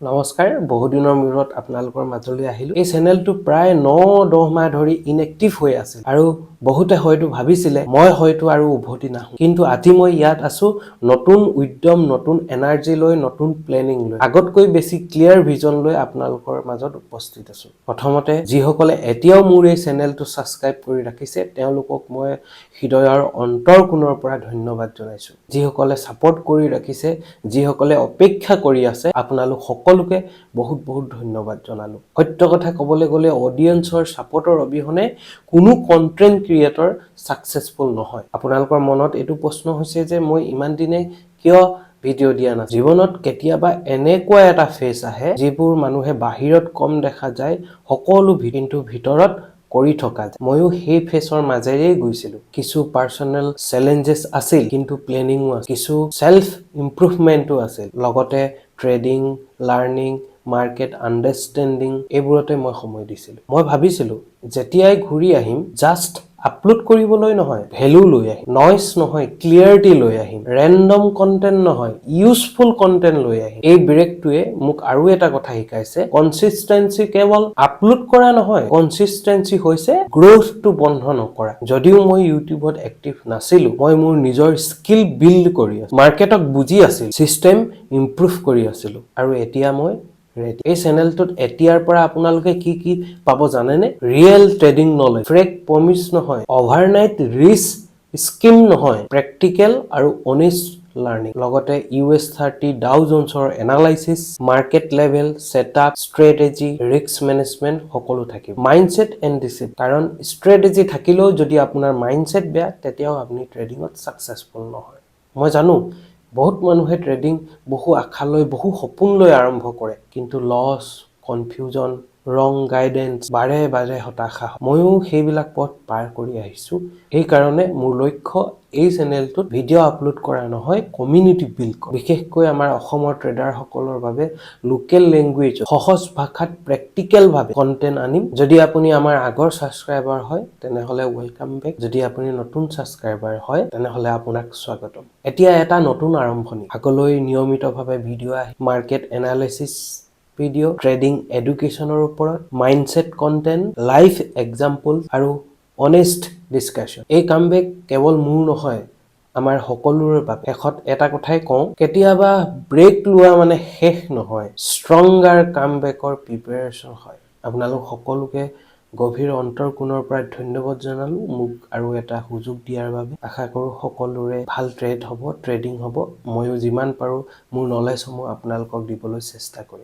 নমস্কাৰ বহুদিনৰ মূৰত আপোনালোকৰ মাজলৈ আহিলো এই চেনেলটো প্ৰায় 9-10 মাহ ধৰি ইনএক্টিভ হৈ আছিল আৰু বহুতে হয়তো ভাবিছিলে মই হয়তো আৰু উভতি নাহো কিন্তু আজি মই ইয়াত আছো নতুন উদ্যম নতুন এনাৰ্জি লৈ নতুন প্লেনিং লৈ আগতকৈ বেছি ক্লিয়াৰ ভিজন লৈ আপোনালোকৰ মাজত উপস্থিত আছো প্ৰথমতে যিসকলে এতিয়াও মোৰ এই চেনেলটো সাবস্ক্ৰাইব কৰি ৰাখিছে তেওঁলোকক মই হৃদয়ৰ অন্তৰকোণৰ পৰা ধন্যবাদ জনাইছো যিসকলে সাপোৰ্ট কৰি ৰাখিছে যিসকলে অপেক্ষা কৰি আছে আপোনালোক সকলোকে বহুত বহুত ধন্যবাদ জনালো সত্য কথা ক'বলৈ গ'লে অডিয়েন্সৰ সাপোৰ্টৰ অবিহনে কোনো কন্টেন্ট ক্ৰিয়েটৰ সাকসেসফুল নহয় আপোনালোকৰ মনত এটো প্ৰশ্ন হৈছে যে মই ইমান দিনে কিয় ভিডিও দিয়া না জীৱনত কেতিয়াবা এনেকুৱা এটা ফেজ আহে যিবোৰ মানুহে বাহিৰত কম দেখা যায় সকলো কিন্তু ভিতৰত কৰি থকা যায় ময়ো সেই ফেজৰ মাজেৰে গৈছিলো কিছু পাৰ্সোনাল চ্যালেঞ্জেস আছিল কিন্তু প্লেনিংও আছিল কিছু সেলফ ইমপ্ৰুভমেন্টও আছিল লগতে ট্ৰেডিং লাৰ্নিং মাৰ্কেট আন্ডাৰষ্টেণ্ডিং এইবোৰতে মই সময় দিছিলো মই ভাবিছিলো যেতিয়াই ঘূৰি আহিম জাস্ট আপলোড কৰিবলৈ নহয় ভ্যালু লৈ আহিম নয়েজ নহয় ক্লিয়াৰিটি লৈ আহিম ৰেন্ডম কন্টেন্ট নহয় ইউজফুল কন্টেন্ট লৈ আহিম এই ব্ৰেকটোৱে মোক আৰু এটা কথা শিকাইছে কনসিস্টেন্সি কেৱল আপলোড কৰা নহয় কনসিস্টেন্সি হৈছে গ্ৰোথটো বন্ধ নকৰা যদিও মই ইউটিউবত এক্টিভ নাছিলো মই মোৰ নিজৰ স্কিল বিল্ড কৰি আছো মাৰ্কেটক বুজি আছিল সিস্টেম ইমপ্ৰুভ কৰি আছিলো আৰু এতিয়া মই ৰেডি এই চেনেলটোত এতিয়াৰ পৰা আপোনালোকে কি পাব জানেনে real trading knowledge fake promise নহয় ওভাৰনাইট ৰিস্ক স্কিম নহয় প্ৰেক্টিকেল আৰু অনেষ্ট লাৰ্নিং লগতে US30 Dow Jonesৰ analysis market level setup strategy risk management সকলো থাকিব মাইন্ডসেট এন্ড ডিসিপ্লিন কাৰণ স্ট্ৰেটেজি থাকিলেও যদি আপোনাৰ মাইন্ডসেট বেয়া তেতিয়াও আপুনি ট্ৰেডিংত সাকসেসফুল নহয় মই জানো বহুত মানুহে ট্ৰেডিং বহু আশা লৈ বহু সপোন লৈ আৰম্ভ কৰে কিন্তু লস কনফিউজন ৰং গাইডেন্স বাৰে হতাশা ময়ো সেইবিলাক পথ পাৰ কৰি আহিছো এই কাৰণে মোৰ লক্ষ্য এই চেনেলটোত ভিডিও আপলোড কৰা নহয় কমিউনিটি বিল্ড কৰা বিশেষকৈ আমাৰ অসমৰ ট্ৰেডাৰ সকলৰ বাবে লোকেল ল্যাঙ্গুৱেজ সহজ ভাষাত প্ৰেক্টিকেল ভাবে কন্টেন্ট আনিম যদি আপুনি আমাৰ আগৰ সাবস্ক্ৰাইবাৰ হয় তেনেহলে ওয়েলকাম বেক যদি আপুনি নতুন সাবস্ক্ৰাইবাৰ হয় তেনেহলে আপোনাক স্বাগতম এতিয়া এটা নতুন আৰম্ভণি আগলৈ নিয়মিতভাৱে ভিডিও আহি মাৰ্কেট এনালাইসিস ভিডিও ট্ৰেডিং এডুকেশনৰ ওপৰত মাইন্ডসেট কন্টেন্ট লাইভ এক্সাম্পল আৰু অনেষ্ট ডিসকাশন এই কামবেক কেৱল মোৰ নহয় আমাৰ সকলোৰে বাবে শেষত এটা কথাই কওঁ কেতিয়াবা ব্ৰেক লোৱা মানে শেষ নহয় ষ্ট্ৰংগাৰ কামবেকৰ প্ৰিপাৰেচন হয় আপোনালোক সকলোকে গভীৰ অন্তৰকোণৰ পৰা ধন্যবাদ জনালো মোক আৰু এটা সুযোগ দিয়াৰ বাবে আশা কৰো সকলোৰে ভাল ট্ৰেড হ'ব ট্ৰেডিং হ'ব ময়ো যিমান পাৰো মোৰ নলেজসমূহ আপোনালোকক দিবলৈ চেষ্টা কৰিম